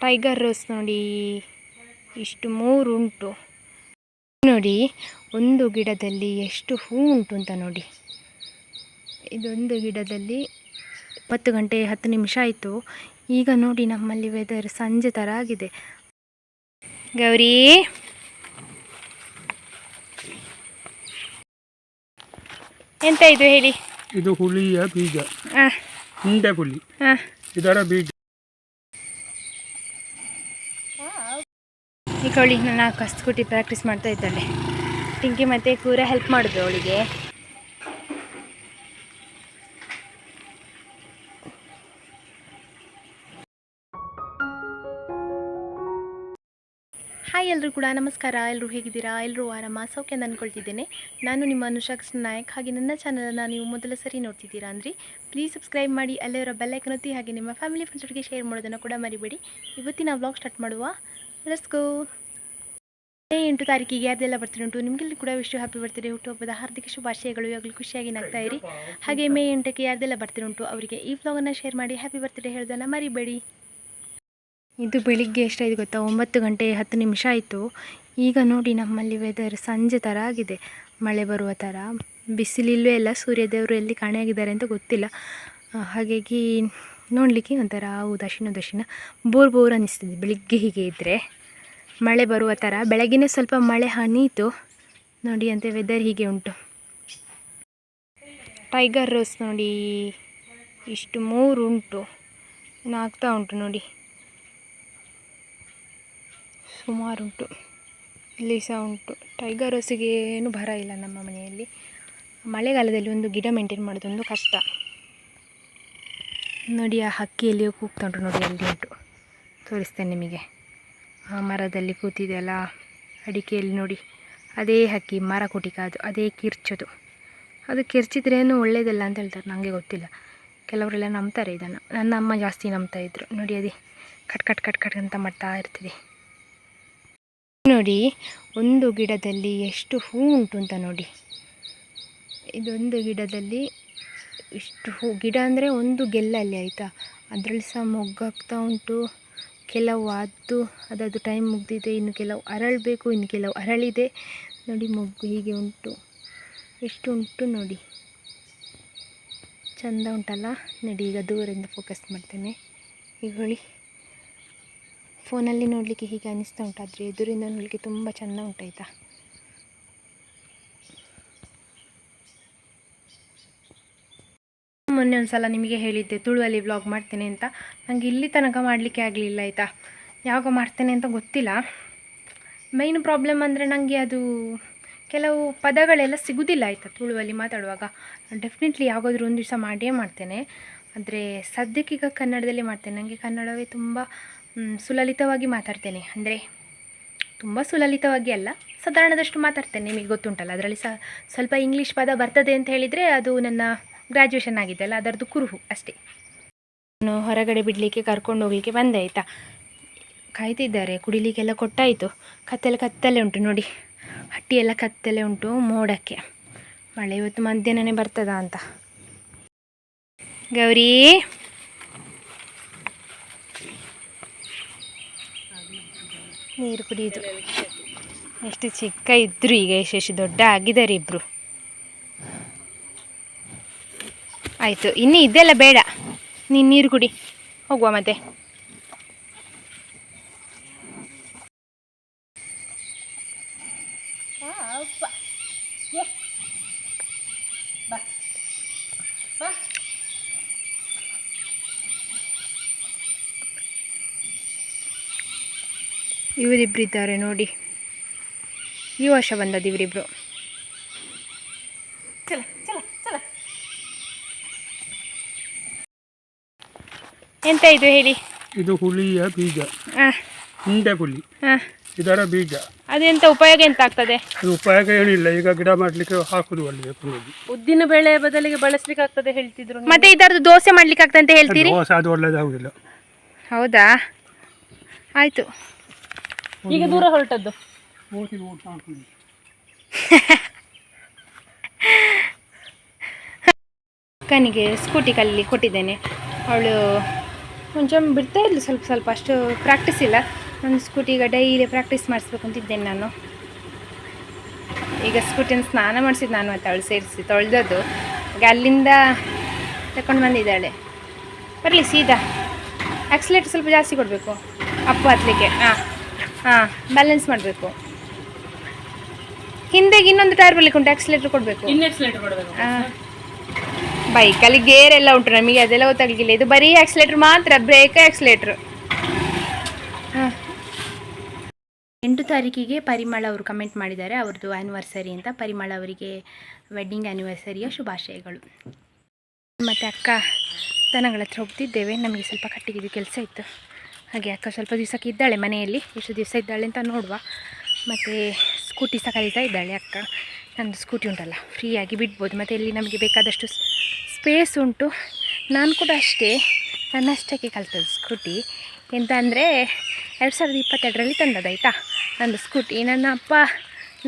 Tiger rose ನೋಡಿ ಇಷ್ಟು 3 ಉಂಟು ನೋಡಿ. ಒಂದು ಗಿಡದಲ್ಲಿ ಎಷ್ಟು ಹೂ ಉಂಟು ಅಂತ ನೋಡಿ. ಇದೊಂದು ಗಿಡದಲ್ಲಿ 10 ಗಂಟೆ 10 ನಿಮಿಷ ಆಯಿತು. ಈಗ ನೋಡಿ ನಮ್ಮಲ್ಲಿ ವೆದರ್ ಸಂಜೆ ಥರ ಆಗಿದೆ. ಗೌರಿ ಎಂತ ಇದು ಹೇಳಿ. ಇದು ಹುಲಿಯ ಬೀಜ, ಹಿಂಡೆ ಹುಲಿ, ಇದರ ಬೀಜ. ಈ ಕವಳಿ ನನ್ನ ಕಸ್ಕುಟಿ ಪ್ರಾಕ್ಟೀಸ್ ಮಾಡ್ತಾ ಇದ್ದಾಳೆ. ಟಿಂಕಿ ಮತ್ತೆ ಕೂರ ಹೆಲ್ಪ್ ಮಾಡಿದ್ರು ಅವಳಿಗೆ. ಹಾಯ್ ಎಲ್ಲರೂ ಕೂಡ ನಮಸ್ಕಾರ. ಎಲ್ಲರೂ ಹೇಗಿದ್ದೀರಾ? ಎಲ್ಲರೂ ಆರಾಮ ಸೌಖ್ಯ ಅಂತ ಅಂದ್ಕೊಳ್ತಿದ್ದೇನೆ. ನಾನು ನಿಮ್ಮ ಅನುಷಾ ಕೃಷ್ಣ ನಾಯಕ್. ಹಾಗೆ ನನ್ನ ಚಾನಲನ್ನು ನೀವು ಮೊದಲ ಸರಿ ನೋಡ್ತಿದ್ದೀರಾ ಅಂದರೆ ಪ್ಲೀಸ್ ಸಬ್ಸ್ಕ್ರೈಬ್ ಮಾಡಿ, ಅಲ್ಲೇ ಇರೋ ಬೆಲ್ಲೈಕನ್ ಒತ್ತಿ. ಹಾಗೆ ನಿಮ್ಮ ಫ್ಯಾಮಿಲಿ ಫ್ರೆಂಡ್ಸ್ಗಳಿಗೆ ಶೇರ್ ಮಾಡೋದನ್ನು ಕೂಡ ಮರಿಬೇಡಿ. ಇವತ್ತಿನ ವ್ಲಾಗ್ ಸ್ಟಾರ್ಟ್ ಮಾಡುವ. Let's go. ಮೇ 8 ತಾರೀಕಿಗೆ ಯಾರ್ದೆಲ್ಲ ಬರ್ತಿದೆ ಉಂಟು ನಿಮಗೆಲ್ಲ ಕೂಡ ವಿಶ್ ಹ್ಯಾಪಿ ಬರ್ತಿದೆ, ಹುಟ್ಟುಹಬ್ಬದ ಹಾರ್ದಿಕ ಶುಭಾಶಯಗಳು. ಯಾವಾಗಲೂ ಖುಷಿಯಾಗಿ ನಗ್ತಾ ಇರಿ. ಹಾಗೆ ಮೇ 8ಕ್ಕೆ ಯಾರ್ದೆಲ್ಲ ಬರ್ತಿದೆ ಉಂಟು ಅವರಿಗೆ ಈ ವ್ಲಾಗನ್ನು ಶೇರ್ ಮಾಡಿ ಹ್ಯಾಪಿ ಬರ್ತಿದೆ ಹೇಳೋದನ್ನು ಮರಿಬೇಡಿ. ಇದು ಬೆಳಿಗ್ಗೆ ಎಷ್ಟಾಯಿತು ಗೊತ್ತಾ? 9 ಗಂಟೆ 10 ನಿಮಿಷ ಆಯಿತು. ಈಗ ನೋಡಿ ನಮ್ಮಲ್ಲಿ ವೆದರ್ ಸಂಜೆ ಥರ ಆಗಿದೆ, ಮಳೆ ಬರುವ ಥರ. ಬಿಸಿಲಿಲ್ವೇ ಇಲ್ಲ, ಸೂರ್ಯದೇವರು ಎಲ್ಲಿ ಕಾಣೆಯಾಗಿದ್ದಾರೆ ಅಂತ ಗೊತ್ತಿಲ್ಲ. ಹಾಗಾಗಿ ನೋಡಲಿಕ್ಕೆ ಒಂಥರ ಉದಾಸೀನ ಬೋರ್ ಅನ್ನಿಸ್ತದೆ ಬೆಳಿಗ್ಗೆ ಹೀಗೆ ಇದ್ದರೆ. ಮಳೆ ಬರುವ ಥರ ಬೆಳಗ್ಗೆನೇ ಸ್ವಲ್ಪ ಮಳೆ ಹನೀತು ನೋಡಿ. ಅಂತೆ ವೆದರ್ ಹೀಗೆ ಉಂಟು. ಟೈಗರ್ ರೋಸ್ ನೋಡಿ ಇಷ್ಟು 3 ಉಂಟು, ಇನ್ನು ಆಗ್ತಾ ಉಂಟು ನೋಡಿ, ಸುಮಾರು ಉಂಟು. ಇಲ್ಲಿ ಸಹ ಉಂಟು. ಟೈಗರ್ ರೋಸಿಗೆ ಏನು ಬರ ಇಲ್ಲ ನಮ್ಮ ಮನೆಯಲ್ಲಿ. ಮಳೆಗಾಲದಲ್ಲಿ ಒಂದು ಗಿಡ ಮೇಂಟೈನ್ ಮಾಡೋದೊಂದು ಕಷ್ಟ ನೋಡಿ. ಆ ಹಕ್ಕಿಯಲ್ಲಿಯೂ ಕೂಗ್ತಾ ಉಂಟು ನೋಡಿ, ಅಲ್ಲಿ ಉಂಟು, ತೋರಿಸ್ತೇನೆ ನಿಮಗೆ. ಆ ಮರದಲ್ಲಿ ಕೂತಿದೆಯಲ್ಲ ಅಡಿಕೆಯಲ್ಲಿ ನೋಡಿ, ಅದೇ ಹಕ್ಕಿ ಮರ ಕುಟಿಕ, ಅದು ಅದೇ ಕಿರ್ಚೋದು. ಅದು ಕಿರ್ಚಿದ್ರೇನು ಒಳ್ಳೆಯದಲ್ಲ ಅಂತ ಹೇಳ್ತಾರೆ, ನನಗೆ ಗೊತ್ತಿಲ್ಲ. ಕೆಲವರೆಲ್ಲ ನಂಬ್ತಾರೆ ಇದನ್ನು. ನನ್ನ ಅಮ್ಮ ಜಾಸ್ತಿ ನಂಬ್ತಾಯಿದ್ರು ನೋಡಿ. ಅದೇ ಕಟ್ ಕಟ್ ಕಟ್ ಕಟ್ ಅಂತ ಮಾಡ್ತಾ ಇರ್ತಿದೆ ನೋಡಿ. ಒಂದು ಗಿಡದಲ್ಲಿ ಎಷ್ಟು ಹೂ ಉಂಟು ಅಂತ ನೋಡಿ. ಇದೊಂದು ಗಿಡದಲ್ಲಿ ಇಷ್ಟು ಹೂ. ಗಿಡ ಅಂದರೆ ಒಂದು ಗೆಲ್ಲಲ್ಲಿ ಆಯಿತಾ, ಅದರಲ್ಲಿ ಸಹ ಮೊಗ್ಗಾಗ್ತಾ ಉಂಟು. ಕೆಲವು ಅದದು ಟೈಮ್ ಮುಗಿದಿದೆ, ಇನ್ನು ಕೆಲವು ಅರಳಬೇಕು, ಇನ್ನು ಕೆಲವು ಅರಳಿದೆ ನೋಡಿ. ಮೊಗ್ಗು ಹೀಗೆ ಉಂಟು, ಎಷ್ಟು ಉಂಟು ನೋಡಿ, ಚೆಂದ ಉಂಟಲ್ಲ ನೋಡಿ. ಈಗ ದೂರದಿಂದ ಫೋಕಸ್ ಮಾಡ್ತೇನೆ. ಈಗ ಹೇಳಿ, ಫೋನಲ್ಲಿ ನೋಡಲಿಕ್ಕೆ ಹೀಗೆ ಅನಿಸ್ತಾ ಉಂಟು, ಆದರೆ ಎದುರಿಂದ ನೋಡಲಿಕ್ಕೆ ತುಂಬ ಚೆಂದ ಉಂಟಾಯ್ತಾ. ಮೊನ್ನೆ ಒಂದು ಸಲ ನಿಮಗೆ ಹೇಳಿದ್ದೆ ತುಳುವಲ್ಲಿ ವ್ಲಾಗ್ ಮಾಡ್ತೇನೆ ಅಂತ. ನನಗೆ ಇಲ್ಲಿ ತನಕ ಮಾಡಲಿಕ್ಕೆ ಆಗಲಿಲ್ಲ ಆಯಿತಾ. ಯಾವಾಗ ಮಾಡ್ತೇನೆ ಅಂತ ಗೊತ್ತಿಲ್ಲ. ಮೈನ್ ಪ್ರಾಬ್ಲಮ್ ಅಂದರೆ ನನಗೆ ಅದು ಕೆಲವು ಪದಗಳೆಲ್ಲ ಸಿಗೋದಿಲ್ಲ ಆಯಿತಾ ತುಳುವಲ್ಲಿ ಮಾತಾಡುವಾಗ. ಡೆಫಿನೆಟ್ಲಿ ಯಾವುದಾದ್ರೂ ಒಂದು ದಿವಸ ಮಾಡಿಯೇ ಮಾಡ್ತೇನೆ. ಆದರೆ ಸದ್ಯಕ್ಕೀಗ ಕನ್ನಡದಲ್ಲಿ ಮಾಡ್ತೇನೆ. ನನಗೆ ಕನ್ನಡವೇ ತುಂಬ ಸುಲಲಿತವಾಗಿ ಮಾತಾಡ್ತೇನೆ. ಅಂದರೆ ತುಂಬ ಸುಲಲಿತವಾಗಿ ಅಲ್ಲ, ಸಾಧಾರಣದಷ್ಟು ಮಾತಾಡ್ತೇನೆ. ನಿಮಗೆ ಗೊತ್ತುಂಟಲ್ಲ, ಅದರಲ್ಲಿ ಸಹ ಸ್ವಲ್ಪ ಇಂಗ್ಲೀಷ್ ಪದ ಬರ್ತದೆ ಅಂತ ಹೇಳಿದರೆ ಅದು ನನ್ನ ಗ್ರ್ಯಾಜುಯೇಷನ್ ಆಗಿದ್ದೆಲ್ಲ ಅದರದ್ದು ಕುರುಹು ಅಷ್ಟೇ. ನಾನು ಹೊರಗಡೆ ಬಿಡಲಿಕ್ಕೆ ಕರ್ಕೊಂಡು ಹೋಗಲಿಕ್ಕೆ ಬಂದೆ ಆಯಿತಾ. ಕಾಯ್ತಿದ್ದಾರೆ, ಕುಡಿಲಿಕ್ಕೆಲ್ಲ ಕೊಟ್ಟಾಯಿತು. ಕತ್ತಲೆ ಉಂಟು ನೋಡಿ, ಹಟ್ಟಿಯೆಲ್ಲ ಕತ್ತಲೆ ಉಂಟು ಮೋಡಕ್ಕೆ. ಮಳೆ ಇವತ್ತು ಮಧ್ಯಾಹ್ನನೇ ಬರ್ತದಾ ಅಂತ. ಗೌರಿ ನೀರು ಕುಡಿಯೋದು. ಎಷ್ಟು ಚಿಕ್ಕ ಇದ್ದರು ಈಗ ಎಷ್ಟು ದೊಡ್ಡ ಆಗಿದ್ದಾರೆ ಇಬ್ಬರು. ಆಯಿತು, ಇನ್ನು ಇದೆಲ್ಲ ಬೇಡ, ನೀನು ನೀರು ಕುಡಿ, ಹೋಗುವ ಮತ್ತೆ. ಇವರಿಬ್ಬರಿದ್ದಾರೆ ನೋಡಿ, ಈ ವರ್ಷ ಬಂದದ್ದು ಇವರಿಬ್ಬರು. ಎಂತ ಇದು ಹೇಳಿ. ಇದು ಹುಲಿಯ ಬೀಜ, ಹಿಂಡೆ ಹುಲಿ, ಇದರ ಬೀಜ. ಅದೆಂತ ಉಪಯೋಗ ಎಂತ ಆಗ್ತದೆ? ಉಪಯೋಗ ಏನಿಲ್ಲ, ಈಗ ಗಿಡ ಮಾಡಲಿಕ್ಕೆ ಹಾಕುದು ಒಳ್ಳೆ. ಉದ್ದಿನ ಬೇಳೆ ಬದಲಿಗೆ ಬಳಸಲಿಕ್ಕೆ ಆಗ್ತದೆ ಹೇಳ್ತಿದ್ರು. ಮತ್ತೆ ಇದರದ್ದು ದೋಸೆ ಮಾಡ್ಲಿಕ್ಕೆ ಆಗ್ತದೆ ಅಂತ ಹೇಳ್ತೀರಿ? ದೋಸೆ ಅದು ಒಳ್ಳೇದಾಗುದಿಲ್ಲ. ಹೌದಾ, ಆಯ್ತು. ಈಗ ದೂರ ಹೊರಟದ್ದು. ಅಕ್ಕನಿಗೆ ಸ್ಕೂಟಿ ಕಲೀಲಿಕ್ಕೆ ಕೊಟ್ಟಿದ್ದೇನೆ. ಅವಳು ಮುಂಚೆ ಬಿಡ್ತಾ ಇರಲಿ ಸ್ವಲ್ಪ ಸ್ವಲ್ಪ, ಅಷ್ಟು ಪ್ರಾಕ್ಟೀಸ್ ಇಲ್ಲ. ನನ್ನ ಸ್ಕೂಟಿ ಈಗ ಡೈಲಿ ಪ್ರಾಕ್ಟೀಸ್ ಮಾಡಿಸ್ಬೇಕು ಅಂತಿದ್ದೇನೆ ನಾನು. ಈಗ ಸ್ಕೂಟಿನ ಸ್ನಾನ ಮಾಡಿಸಿದ್ದು ನಾನು ಮತ್ತು ಅವಳು ಸೇರಿಸಿ ತೊಳೆದದ್ದು. ಈಗ ಅಲ್ಲಿಂದ ತಗೊಂಡು ಬಂದಿದ್ದಾಳೆ. ಬರಲಿ ಸೀದಾ. ಆಕ್ಸಿಲೇಟರ್ ಸ್ವಲ್ಪ ಜಾಸ್ತಿ ಕೊಡಬೇಕು, ಅಪ್ಪು ಹತ್ತಲಿಕ್ಕೆ. ಹಾಂ ಬ್ಯಾಲೆನ್ಸ್ ಮಾಡಬೇಕು. ಹಿಂದೆಗೆ ಇನ್ನೊಂದು ಟೈರ್ ಬರಲಿಕ್ಕೆ ಉಂಟು, ಆಕ್ಸಿಲೇಟರ್ ಕೊಡಬೇಕು. ಬೈಕಲ್ಲಿ ಗೇರ್ ಎಲ್ಲ ಉಂಟು, ನಮಗೆ ಅದೆಲ್ಲ ಗೊತ್ತಾಗಲಿಕ್ಕಿಲ್ಲ. ಇದು ಬರೀ ಆಕ್ಸಿಲೇಟರ್ ಮಾತ್ರ, ಬ್ರೇಕ್ ಆಕ್ಸಿಲೇಟ್ರ್. 8 ತಾರೀಕಿಗೆ ಪರಿಮಳ ಅವರು ಕಮೆಂಟ್ ಮಾಡಿದ್ದಾರೆ, ಅವ್ರದ್ದು ಆ್ಯನಿವರ್ಸರಿ ಅಂತ. ಪರಿಮಳ ಅವರಿಗೆ ವೆಡ್ಡಿಂಗ್ ಆ್ಯನಿವರ್ಸರಿಯ ಶುಭಾಶಯಗಳು. ಮತ್ತು ಅಕ್ಕ ದನಗಳ ಹತ್ರ ಹೋಗ್ತಿದ್ದೇವೆ, ನಮಗೆ ಸ್ವಲ್ಪ ಕಟ್ಟಿಗಿದ್ದು ಕೆಲಸ ಇತ್ತು. ಹಾಗೆ ಅಕ್ಕ ಸ್ವಲ್ಪ ದಿವಸಕ್ಕೆ ಇದ್ದಾಳೆ ಮನೆಯಲ್ಲಿ, ಎಷ್ಟು ದಿವಸ ಇದ್ದಾಳೆ ಅಂತ ನೋಡುವ. ಮತ್ತು ಸ್ಕೂಟಿ ಸಹ ಕಲಿತಾ ಇದ್ದಾಳೆ ಅಕ್ಕ. ನಂದು ಸ್ಕೂಟಿ ಉಂಟಲ್ಲ, ಫ್ರೀಯಾಗಿ ಬಿಡ್ಬೋದು. ಮತ್ತು ಇಲ್ಲಿ ನಮಗೆ ಬೇಕಾದಷ್ಟು ಸ್ಪೇಸ್ ಉಂಟು. ನಾನು ಕೂಡ ಅಷ್ಟೇ, ನನ್ನಷ್ಟಕ್ಕೆ ಕಲ್ತದ್ದು ಸ್ಕೂಟಿ. ಎಂತ ಅಂದರೆ 2022ರಲ್ಲಿ ತಂದದ್ದಾಯ್ತಾ ನಂದು ಸ್ಕೂಟಿ. ನನ್ನ ಅಪ್ಪ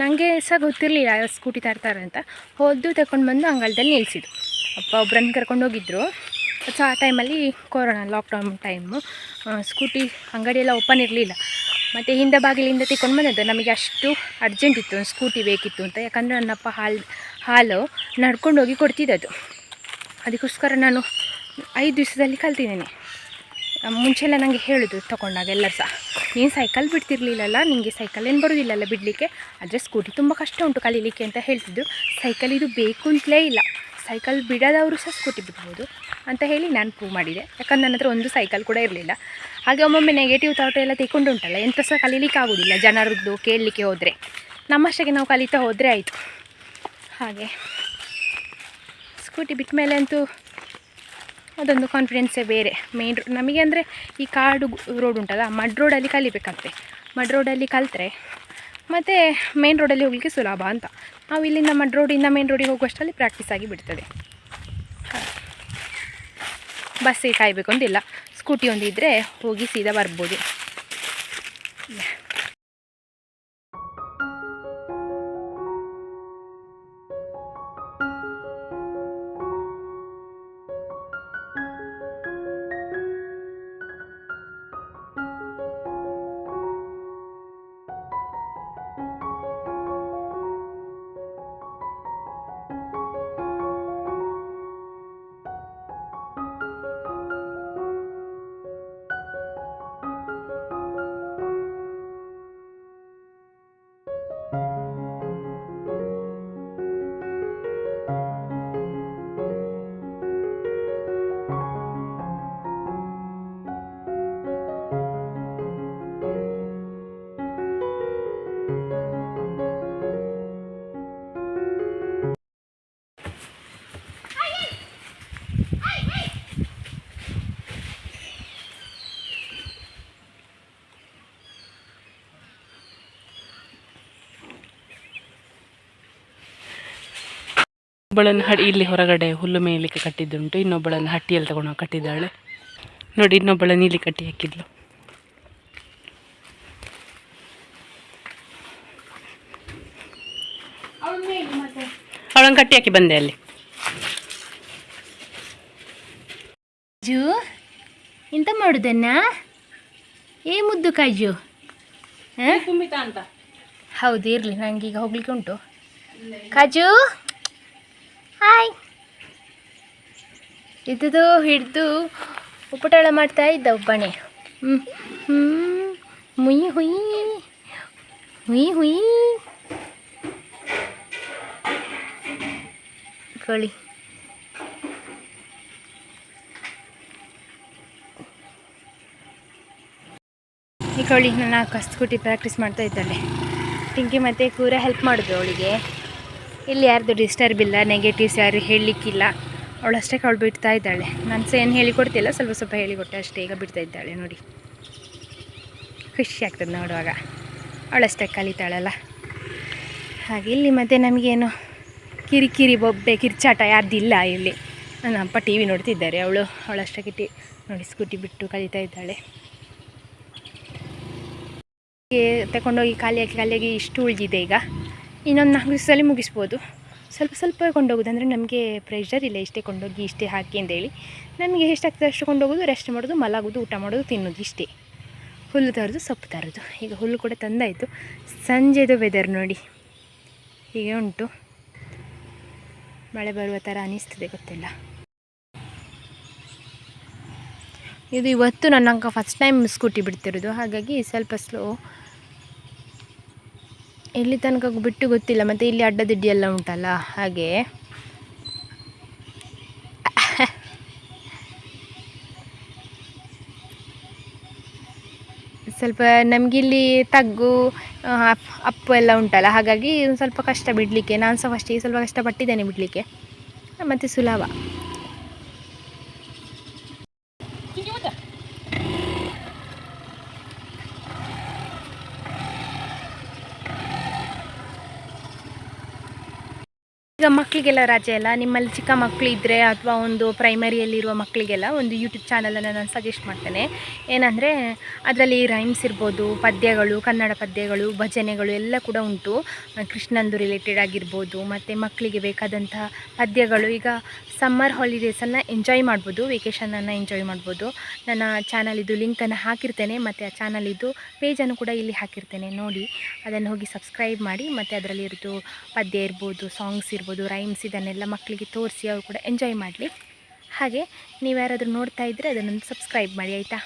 ನನಗೆ ಸಹ ಗೊತ್ತಿರಲಿಲ್ಲ ಸ್ಕೂಟಿ ತರ್ತಾರೆ ಅಂತ. ಹೋದ್ದು ತಗೊಂಡು ಬಂದು ಅಂಗಳದಲ್ಲಿ ನಿಲ್ಲಿಸಿದ್ದು. ಅಪ್ಪ ಒಬ್ಬರನ್ನು ಕರ್ಕೊಂಡು ಹೋಗಿದ್ದರು. ಸೊ ಆ ಟೈಮಲ್ಲಿ ಕೊರೋನಾ ಲಾಕ್ಡೌನ್ ಟೈಮು, ಸ್ಕೂಟಿ ಅಂಗಡಿಯೆಲ್ಲ ಓಪನ್ ಇರಲಿಲ್ಲ. ಮತ್ತು ಹಿಂದೆ ಬಾಗಿಲಿಂದ ತಗೊಂಡು ಬಂದದ್ದು. ನಮಗೆ ಅಷ್ಟು ಅರ್ಜೆಂಟ್ ಇತ್ತು, ಒಂದು ಸ್ಕೂಟಿ ಬೇಕಿತ್ತು ಅಂತ. ಯಾಕಂದರೆ ನನ್ನಪ್ಪ ಹಾಲು ನಡ್ಕೊಂಡು ಹೋಗಿ ಕೊಡ್ತಿದ್ದದ್ದು. ಅದಕ್ಕೋಸ್ಕರ ನಾನು 5 ದಿವಸದಲ್ಲಿ ಕಲ್ತಿದ್ದೇನೆ. ಮುಂಚೆಲ್ಲ ನನಗೆ ಹೇಳಿದ್ರು ತಗೊಂಡಾಗ ಎಲ್ಲರೂ ಸಹ, ನೀನು ಸೈಕಲ್ ಬಿಡ್ತಿರ್ಲಿಲ್ಲಲ್ಲ, ನಿನಗೆ ಸೈಕಲ್ ಏನು ಬರೋದಿಲ್ಲಲ್ಲ ಬಿಡಲಿಕ್ಕೆ, ಆದರೆ ಸ್ಕೂಟಿ ತುಂಬ ಕಷ್ಟ ಉಂಟು ಕಲೀಲಿಕ್ಕೆ ಅಂತ ಹೇಳ್ತಿದ್ರು. ಸೈಕಲ್ ಇದು ಬೇಕು ಅಂತಲೇ ಇಲ್ಲ, ಸೈಕಲ್ ಬಿಡೋದವರು ಸಹ ಸ್ಕೂಟಿ ಬಿಡ್ಬೋದು ಅಂತ ಹೇಳಿ ನಾನು ಪ್ರೂವ್ ಮಾಡಿದೆ. ಯಾಕಂದ್ರೆ ನನ್ನ ಹತ್ರ ಒಂದು ಸೈಕಲ್ ಕೂಡ ಇರಲಿಲ್ಲ. ಹಾಗೆ ಒಮ್ಮೊಮ್ಮೆ ನೆಗೆಟಿವ್ ಥಾಟ್ ಎಲ್ಲ ತೆಗೊಂಡು ಉಂಟಲ್ಲ, ಎಂಥ ಸಹ ಕಲೀಲಿಕ್ಕೆ ಆಗೋದಿಲ್ಲ ಜನರದ್ದು ಕೇಳಲಿಕ್ಕೆ ಹೋದರೆ. ನಮ್ಮಷ್ಟಕ್ಕೆ ನಾವು ಕಲಿತಾ ಹೋದರೆ ಆಯಿತು. ಹಾಗೆ ಸ್ಕೂಟಿ ಬಿಟ್ಟ ಮೇಲೆ ಅಂತೂ ಅದೊಂದು ಕಾನ್ಫಿಡೆನ್ಸೇ ಬೇರೆ. ಮೇನ್ ನಮಗೆ ಅಂದರೆ ಈ ಕಾಡು ರೋಡ್ ಉಂಟಲ್ಲ, ಮಡ್ ರೋಡಲ್ಲಿ ಕಲಿಬೇಕಾಗ್ತದೆ. ಮಡ್ ರೋಡಲ್ಲಿ ಕಲಿತ್ರೆ ಮತ್ತು ಮೇನ್ ರೋಡಲ್ಲಿ ಹೋಗಲಿಕ್ಕೆ ಸುಲಭ ಅಂತ. ನಾವು ಇಲ್ಲಿಂದ ಮಡ್ ರೋಡಿಂದ ಮೇನ್ ರೋಡಿಗೆ ಹೋಗುವಷ್ಟರಲ್ಲಿ ಪ್ರಾಕ್ಟೀಸ್ ಆಗಿ ಬಿಡ್ತದೆ. ಬಸ್ಸಿಗೆ ಕಾಯಬೇಕು ಅಂತಿಲ್ಲ, ಸ್ಕೂಟಿ ಒಂದಿದ್ದರೆ ಹೋಗಿ ಸೀದಾ ಬರ್ಬೋದು. ಒಬ್ಬಳನ್ನು ಇಲ್ಲಿ ಹೊರಗಡೆ ಹುಲ್ಲು ಮೇಯಲಿಕ್ಕೆ ಕಟ್ಟಿದ್ದುಂಟು, ಇನ್ನೊಬ್ಬಳನ್ನು ಹಟ್ಟಿಯಲ್ಲಿ ತಗೊಂಡು ಕಟ್ಟಿದ್ದಾಳೆ ನೋಡಿ. ಇನ್ನೊಬ್ಬಳನ್ನು ಇಲ್ಲಿ ಕಟ್ಟಿ ಹಾಕಿದ್ಲು. ಅವಳನ್ನು ಕಟ್ಟಿ ಹಾಕಿ ಬಂದೆ ಅಲ್ಲಿ. ಕಾಜು ಎಂತ ಮಾಡುದನ್ನ? ಏ ಮುದ್ದು ಕಾಜು. ತುಂಬಿತಾ ಅಂತ? ಹೌದು, ಇರಲಿ, ನನಗೀಗ ಹೋಗ್ಲಿಕ್ಕೆ ಉಂಟು. ಕಾಜು ಹಾಯ್. ಇದ್ದು ಹಿಡಿದು ಉಪಟಳ ಮಾಡ್ತಾ ಇದ್ದ ಒಬ್ಬನೇ. ಮುಯಿ ಹುಯಿ ಹುಯಿ ಹುಯಿ ಕೋಳಿ. ಈ ಕೋಳಿ ನನ್ನ ಸ್ಕೂಟಿ ಪ್ರಾಕ್ಟೀಸ್ ಮಾಡ್ತಾ ಇದ್ದಾಳೆ. ಟಿಂಕಿ ಮತ್ತು ಕೂರ ಹೆಲ್ಪ್ ಮಾಡಿದ್ರು ಅವಳಿಗೆ. ಇಲ್ಲಿ ಯಾರ್ದು ಡಿಸ್ಟರ್ಬ್ ಇಲ್ಲ, ನೆಗೆಟಿವ್ಸ್ ಯಾರು ಹೇಳಲಿಕ್ಕಿಲ್ಲ. ಅವಳಷ್ಟೇ ಅವಳು ಬಿಡ್ತಾ ಇದ್ದಾಳೆ. ನಾನು ಸಹ ಏನು ಹೇಳಿಕೊಡ್ತಿಲ್ಲ, ಸ್ವಲ್ಪ ಸ್ವಲ್ಪ ಹೇಳಿಕೊಟ್ಟೆ ಅಷ್ಟೇ. ಈಗ ಬಿಡ್ತಾ ಇದ್ದಾಳೆ ನೋಡಿ, ಖುಷಿ ಆಗ್ತದೆ ನೋಡುವಾಗ. ಅವಳಷ್ಟೇ ಕಲಿತಾಳಲ್ಲ ಹಾಗೆ. ಇಲ್ಲಿ ಮತ್ತು ನಮಗೇನು ಕಿರಿಕಿರಿ ಬೊಬ್ಬೆ ಕಿರ್ಚಾಟ ಯಾರ್ದಿಲ್ಲ ಇಲ್ಲಿ. ನನ್ನ ಅಪ್ಪ ಟಿ ವಿ ನೋಡ್ತಿದ್ದಾರೆ, ಅವಳಷ್ಟಕ್ಕೆ ನೋಡಿ ಸ್ಕೂಟಿ ಬಿಟ್ಟು ಕಲಿತಾ ಇದ್ದಾಳೆ. ತಗೊಂಡೋಗಿ ಖಾಲಿಯಾಗಿ ಇಷ್ಟು ಉಳಿದಿದೆ. ಈಗ ಇನ್ನೊಂದು 4 ದಿವಸದಲ್ಲಿ ಮುಗಿಸ್ಬೋದು. ಸ್ವಲ್ಪ ಸ್ವಲ್ಪ ಕೊಂಡೋಗೋದು. ಅಂದರೆ ನಮಗೆ ಪ್ರೆಷರ್ ಇಲ್ಲ ಇಷ್ಟೇ ಕೊಂಡೋಗಿ ಇಷ್ಟೇ ಹಾಕಿ ಅಂತೇಳಿ. ನಮಗೆ ಎಷ್ಟಾಗ್ತದೆ ಅಷ್ಟು ಕೊಂಡೋಗೋದು, ರೆಸ್ಟ್ ಮಾಡೋದು, ಮಲಗೋದು, ಊಟ ಮಾಡೋದು, ತಿನ್ನೋದು ಇಷ್ಟೇ. ಹುಲ್ಲು ತರೋದು, ಸೊಪ್ಪು ತರೋದು. ಈಗ ಹುಲ್ಲು ಕೂಡ ತಂದಾಯಿತು. ಸಂಜೆದು ವೆದರ್ ನೋಡಿ ಹೀಗೆ ಉಂಟು. ಮಳೆ ಬರುವ ಥರ ಅನಿಸ್ತದೆ, ಗೊತ್ತಿಲ್ಲ. ಇದು ಇವತ್ತು ನನ್ನ ಅಂಕ ಫಸ್ಟ್ ಟೈಮ್ ಸ್ಕೂಟಿ ಬಿಡ್ತಿರೋದು, ಹಾಗಾಗಿ ಸ್ವಲ್ಪ ಸ್ಲೋ. ಇಲ್ಲಿ ತನಕ ಬಿಟ್ಟು ಗೊತ್ತಿಲ್ಲ, ಮತ್ತು ಇಲ್ಲಿ ಅಡ್ಡದಿಡ್ಡಿ ಎಲ್ಲ ಉಂಟಲ್ಲ ಹಾಗೆ. ಸ್ವಲ್ಪ ನಮಗಿಲ್ಲಿ ತಗ್ಗು ಅಪ್ಪು ಎಲ್ಲ ಉಂಟಲ್ಲ, ಹಾಗಾಗಿ ಒಂದು ಸ್ವಲ್ಪ ಕಷ್ಟ ಬಿಡಲಿಕ್ಕೆ. ನಾನು ಸಹ ಫಸ್ಟಿಗೆ ಸ್ವಲ್ಪ ಕಷ್ಟಪಟ್ಟಿದ್ದೇನೆ ಬಿಡಲಿಕ್ಕೆ, ಮತ್ತು ಸುಲಭ. ಈಗ ಮಕ್ಕಳಿಗೆಲ್ಲ ರಜೆ ಅಲ್ಲ, ನಿಮ್ಮಲ್ಲಿ ಚಿಕ್ಕ ಮಕ್ಕಳು ಇದ್ದರೆ ಅಥವಾ ಒಂದು ಪ್ರೈಮರಿಯಲ್ಲಿರುವ ಮಕ್ಕಳಿಗೆಲ್ಲ ಒಂದು ಯೂಟ್ಯೂಬ್ ಚಾನಲನ್ನು ನಾನು ಸಜೆಸ್ಟ್ ಮಾಡ್ತೇನೆ. ಏನಂದರೆ ಅದರಲ್ಲಿ ರೈಮ್ಸ್ ಇರ್ಬೋದು, ಪದ್ಯಗಳು, ಕನ್ನಡ ಪದ್ಯಗಳು, ಭಜನೆಗಳು ಎಲ್ಲ ಕೂಡ ಉಂಟು. ಕೃಷ್ಣಂದು ರಿಲೇಟೆಡ್ ಆಗಿರ್ಬೋದು, ಮತ್ತು ಮಕ್ಕಳಿಗೆ ಬೇಕಾದಂತಹ ಪದ್ಯಗಳು. ಈಗ ಸಮ್ಮರ್ ಹಾಲಿಡೇಸನ್ನು ಎಂಜಾಯ್ ಮಾಡ್ಬೋದು, ವೆಕೇಷನನ್ನು ಎಂಜಾಯ್ ಮಾಡ್ಬೋದು. ನನ್ನ ಚಾನಲಿದು ಲಿಂಕನ್ನು ಹಾಕಿರ್ತೇನೆ, ಮತ್ತು ಆ ಚಾನಲಿದು ಪೇಜನ್ನು ಕೂಡ ಇಲ್ಲಿ ಹಾಕಿರ್ತೇನೆ, ನೋಡಿ ಅದನ್ನು ಹೋಗಿ ಸಬ್ಸ್ಕ್ರೈಬ್ ಮಾಡಿ. ಮತ್ತು ಅದರಲ್ಲಿರೋದು ಪದ್ಯ ಇರ್ಬೋದು, ಸಾಂಗ್ಸ್ ಇರ್ಬೋದು, ರೈಮ್ಸ್, ಇದನ್ನೆಲ್ಲ ಮಕ್ಕಳಿಗೆ ತೋರಿಸಿ ಅವರು ಕೂಡ ಎಂಜಾಯ್ ಮಾಡಲಿ. ಹಾಗೆ ನೀವು ಯಾರಾದರೂ ನೋಡ್ತಾ ಇದ್ದರೆ ಅದನ್ನೊಂದು ಸಬ್ಸ್ಕ್ರೈಬ್ ಮಾಡಿ, ಆಯಿತಾ?